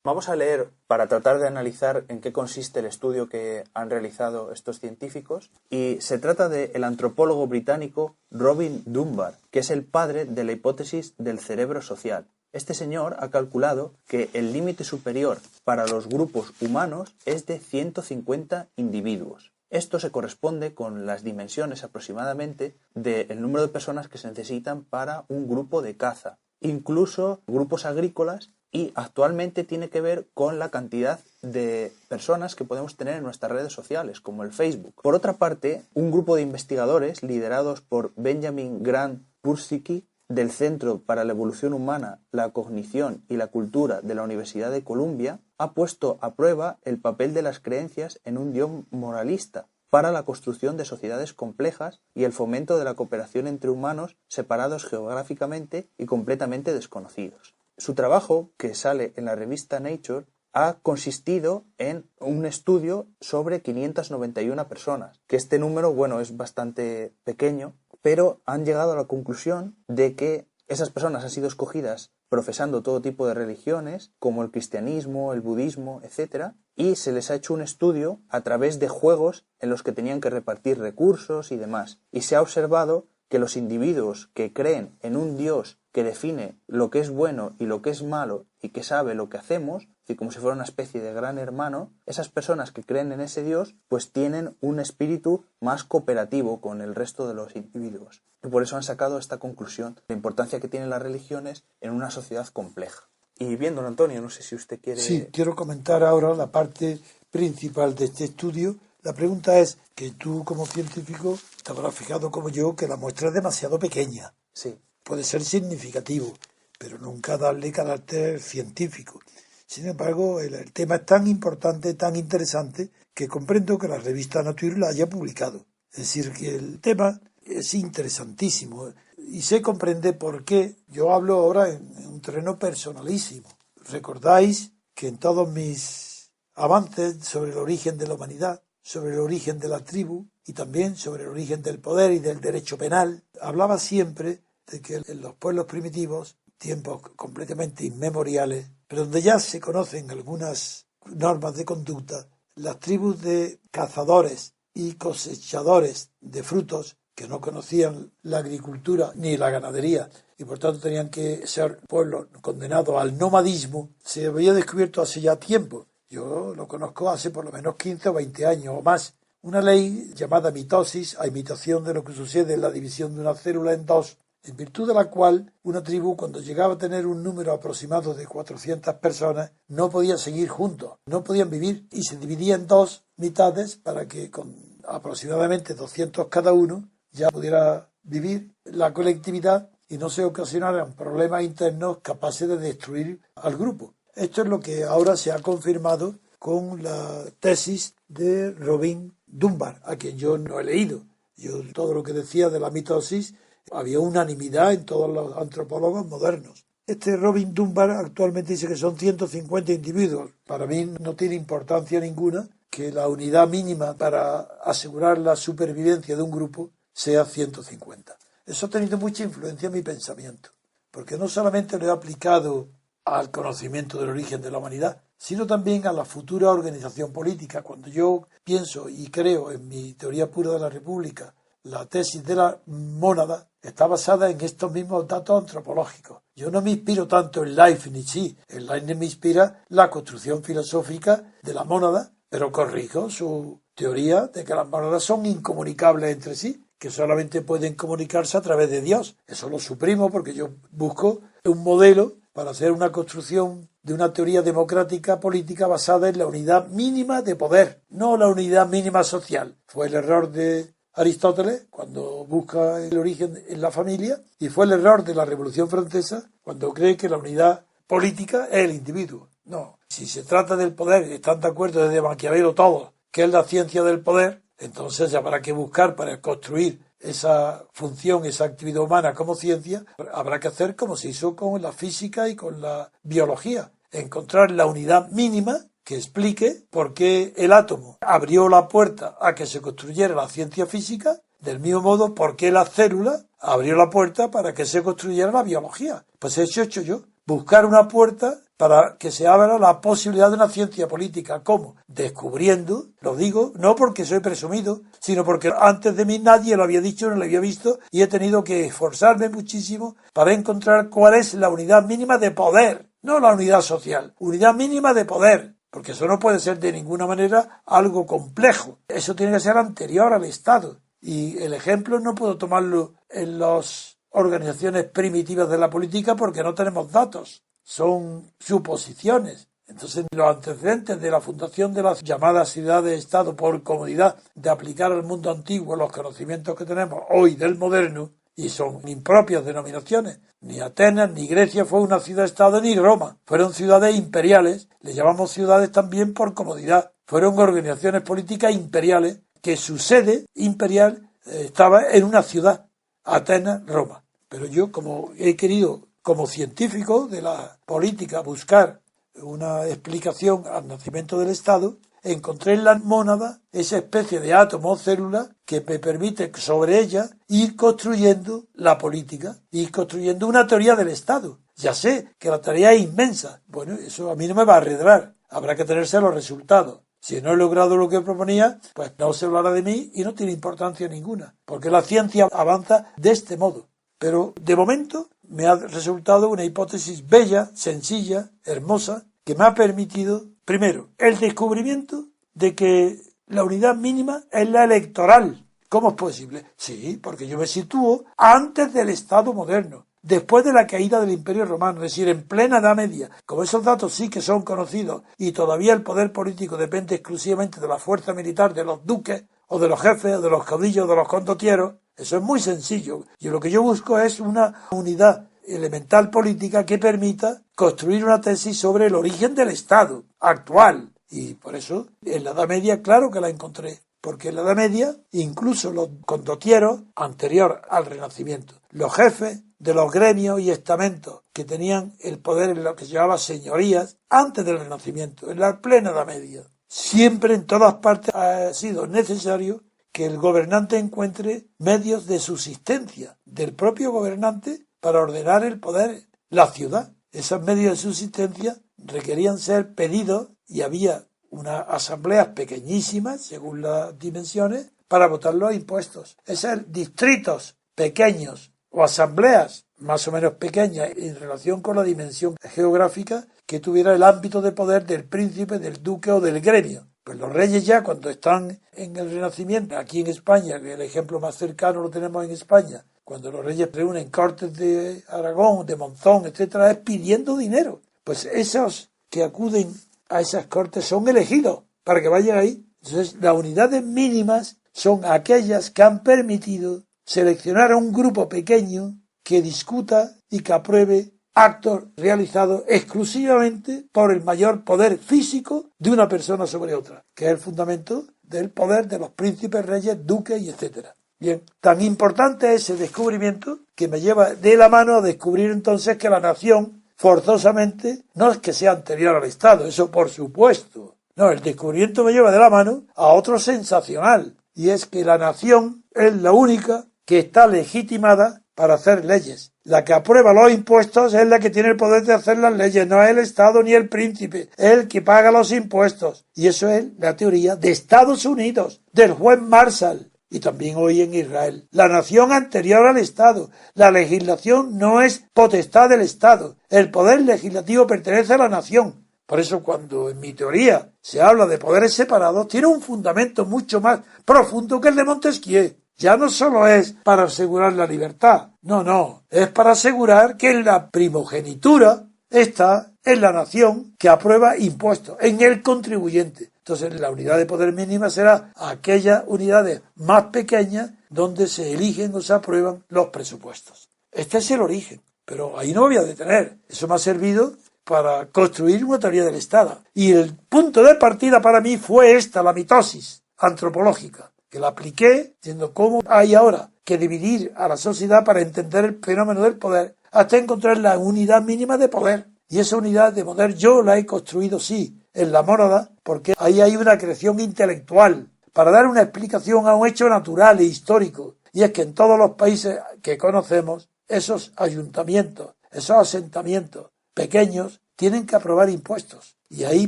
Vamos a leer para tratar de analizar en qué consiste el estudio que han realizado estos científicos, y se trata del antropólogo británico Robin Dunbar, que es el padre de la hipótesis del cerebro social. Este señor ha calculado que el límite superior para los grupos humanos es de 150 individuos. Esto se corresponde con las dimensiones aproximadamente del número de personas que se necesitan para un grupo de caza, incluso grupos agrícolas, y actualmente tiene que ver con la cantidad de personas que podemos tener en nuestras redes sociales, como el Facebook. Por otra parte, un grupo de investigadores liderados por Benjamin Grant Pursicki del Centro para la Evolución Humana, la Cognición y la Cultura de la Universidad de Columbia ha puesto a prueba el papel de las creencias en un Dios moralista para la construcción de sociedades complejas y el fomento de la cooperación entre humanos separados geográficamente y completamente desconocidos. Su trabajo, que sale en la revista Nature, ha consistido en un estudio sobre 591 personas, que este número, es bastante pequeño, pero han llegado a la conclusión de que esas personas han sido escogidas profesando todo tipo de religiones, como el cristianismo, el budismo, etc., y se les ha hecho un estudio a través de juegos en los que tenían que repartir recursos y demás, y se ha observado que los individuos que creen en un Dios que define lo que es bueno y lo que es malo y que sabe lo que hacemos, y como si fuera una especie de gran hermano, esas personas que creen en ese Dios pues tienen un espíritu más cooperativo con el resto de los individuos. Y por eso han sacado esta conclusión, la importancia que tienen las religiones en una sociedad compleja. Y bien, don Antonio, no sé si usted quiere... Sí, quiero comentar ahora la parte principal de este estudio. La pregunta es que tú, como científico, te habrás fijado como yo que la muestra es demasiado pequeña. Sí. Puede ser significativo, pero nunca darle carácter científico. Sin embargo, el tema es tan importante, tan interesante, que comprendo que la revista Nature la haya publicado. Es decir, que el tema es interesantísimo y se comprende por qué yo hablo ahora en un terreno personalísimo. Recordáis que en todos mis avances sobre el origen de la humanidad, sobre el origen de la tribu y también sobre el origen del poder y del derecho penal, hablaba siempre de que en los pueblos primitivos, tiempos completamente inmemoriales, pero donde ya se conocen algunas normas de conducta, las tribus de cazadores y cosechadores de frutos que no conocían la agricultura ni la ganadería y por tanto tenían que ser pueblos condenados al nomadismo, se había descubierto hace ya tiempo. Yo lo conozco hace por lo menos 15 o 20 años o más. Una ley llamada mitosis, a imitación de lo que sucede en la división de una célula en dos, en virtud de la cual una tribu, cuando llegaba a tener un número aproximado de 400 personas, no podía seguir juntos, no podían vivir y se dividía en dos mitades para que con aproximadamente 200 cada uno ya pudiera vivir la colectividad y no se ocasionaran problemas internos capaces de destruir al grupo. Esto es lo que ahora se ha confirmado con la tesis de Robin Dunbar, a quien yo no he leído. Yo todo lo que decía de la mitosis había unanimidad en todos los antropólogos modernos. Este Robin Dunbar actualmente dice que son 150 individuos. Para mí no tiene importancia ninguna que la unidad mínima para asegurar la supervivencia de un grupo sea 150. Eso ha tenido mucha influencia en mi pensamiento, porque no solamente lo he aplicado al conocimiento del origen de la humanidad, sino también a la futura organización política. Cuando yo pienso y creo en mi teoría pura de la República, la tesis de la mónada está basada en estos mismos datos antropológicos. Yo no me inspiro tanto en Leibniz, sí, en Leibniz me inspira la construcción filosófica de la mónada, pero corrijo su teoría de que las mónadas son incomunicables entre sí, que solamente pueden comunicarse a través de Dios. Eso lo suprimo porque yo busco un modelo para hacer una construcción de una teoría democrática política basada en la unidad mínima de poder, no la unidad mínima social. Fue el error de Aristóteles cuando busca el origen en la familia y fue el error de la Revolución Francesa cuando cree que la unidad política es el individuo. No, si se trata del poder y están de acuerdo desde Maquiavelo todos que es la ciencia del poder, entonces habrá que buscar para construir esa función, esa actividad humana como ciencia, habrá que hacer como se hizo con la física y con la biología, encontrar la unidad mínima que explique por qué el átomo abrió la puerta a que se construyera la ciencia física, del mismo modo por qué la célula abrió la puerta para que se construyera la biología. Pues eso he hecho yo, buscar una puerta para que se abra la posibilidad de una ciencia política. ¿Cómo? Descubriendo, lo digo, no porque soy presumido, sino porque antes de mí nadie lo había dicho, no lo había visto, y he tenido que esforzarme muchísimo para encontrar cuál es la unidad mínima de poder, no la unidad social, unidad mínima de poder, porque eso no puede ser de ninguna manera algo complejo, eso tiene que ser anterior al Estado, y el ejemplo no puedo tomarlo en las organizaciones primitivas de la política porque no tenemos datos. Son suposiciones. Entonces, los antecedentes de la fundación de las llamadas ciudades-estado por comodidad de aplicar al mundo antiguo los conocimientos que tenemos hoy del moderno, y son impropias denominaciones. Ni Atenas ni Grecia fue una ciudad-estado ni Roma. Fueron ciudades imperiales, le llamamos ciudades también por comodidad. Fueron organizaciones políticas imperiales que su sede imperial estaba en una ciudad, Atenas, Roma. Pero yo, como he querido, como científico de la política, buscar una explicación al nacimiento del Estado, encontré en la mónada esa especie de átomo o célula que me permite sobre ella ir construyendo la política, ir construyendo una teoría del Estado. Ya sé que la tarea es inmensa. Bueno, eso a mí no me va a arredrar. Habrá que tenerse los resultados. Si no he logrado lo que proponía, pues no se hablará de mí y no tiene importancia ninguna, porque la ciencia avanza de este modo. Pero de momento me ha resultado una hipótesis bella, sencilla, hermosa, que me ha permitido, primero, el descubrimiento de que la unidad mínima es la electoral. ¿Cómo es posible? Sí, porque yo me sitúo antes del Estado moderno, después de la caída del Imperio Romano, es decir, en plena Edad Media. Como esos datos sí que son conocidos y todavía el poder político depende exclusivamente de la fuerza militar de los duques o de los jefes o de los caudillos o de los condotieros, eso es muy sencillo. Y lo que yo busco es una unidad elemental política que permita construir una tesis sobre el origen del Estado actual. Y por eso, en la Edad Media, claro que la encontré. Porque en la Edad Media, incluso los condotieros, anterior al Renacimiento, los jefes de los gremios y estamentos que tenían el poder en lo que se llamaba señorías, antes del Renacimiento, en la plena Edad Media, siempre en todas partes ha sido necesario que el gobernante encuentre medios de subsistencia del propio gobernante para ordenar el poder, la ciudad. Esos medios de subsistencia requerían ser pedidos y había unas asambleas pequeñísimas, según las dimensiones, para votar los impuestos. Esos distritos pequeños o asambleas más o menos pequeñas en relación con la dimensión geográfica que tuviera el ámbito de poder del príncipe, del duque o del gremio. Pues los reyes ya cuando están en el Renacimiento, aquí en España, que el ejemplo más cercano lo tenemos en España, cuando los reyes reúnen cortes de Aragón, de Monzón, etcétera, es pidiendo dinero. Pues esos que acuden a esas cortes son elegidos para que vayan ahí. Entonces, las unidades mínimas son aquellas que han permitido seleccionar a un grupo pequeño que discuta y que apruebe actos realizados exclusivamente por el mayor poder físico de una persona sobre otra, que es el fundamento del poder de los príncipes, reyes, duques y etcétera. Bien, tan importante es ese descubrimiento que me lleva de la mano a descubrir entonces que la nación forzosamente no es que sea anterior al Estado, eso por supuesto. No, el descubrimiento me lleva de la mano a otro sensacional, y es que la nación es la única que está legitimada para hacer leyes. La que aprueba los impuestos es la que tiene el poder de hacer las leyes, no es el Estado ni el príncipe, es el que paga los impuestos. Y eso es la teoría de Estados Unidos, del juez Marshall, y también hoy en Israel. La nación anterior al Estado. La legislación no es potestad del Estado. El poder legislativo pertenece a la nación. Por eso cuando en mi teoría se habla de poderes separados, tiene un fundamento mucho más profundo que el de Montesquieu. Ya no solo es para asegurar la libertad, no, es para asegurar que la primogenitura está en la nación que aprueba impuestos, en el contribuyente. Entonces la unidad de poder mínima será aquellas unidades más pequeñas donde se eligen o se aprueban los presupuestos. Este es el origen, pero ahí no me voy a detener. Eso me ha servido para construir una teoría del Estado. Y el punto de partida para mí fue esta, la mitosis antropológica, que la apliqué diciendo cómo hay ahora que dividir a la sociedad para entender el fenómeno del poder hasta encontrar la unidad mínima de poder. Y esa unidad de poder yo la he construido, sí, en la mónada, porque ahí hay una creación intelectual para dar una explicación a un hecho natural e histórico. Y es que en todos los países que conocemos, esos ayuntamientos, esos asentamientos pequeños tienen que aprobar impuestos. Y ahí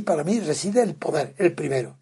para mí reside el poder, el primero.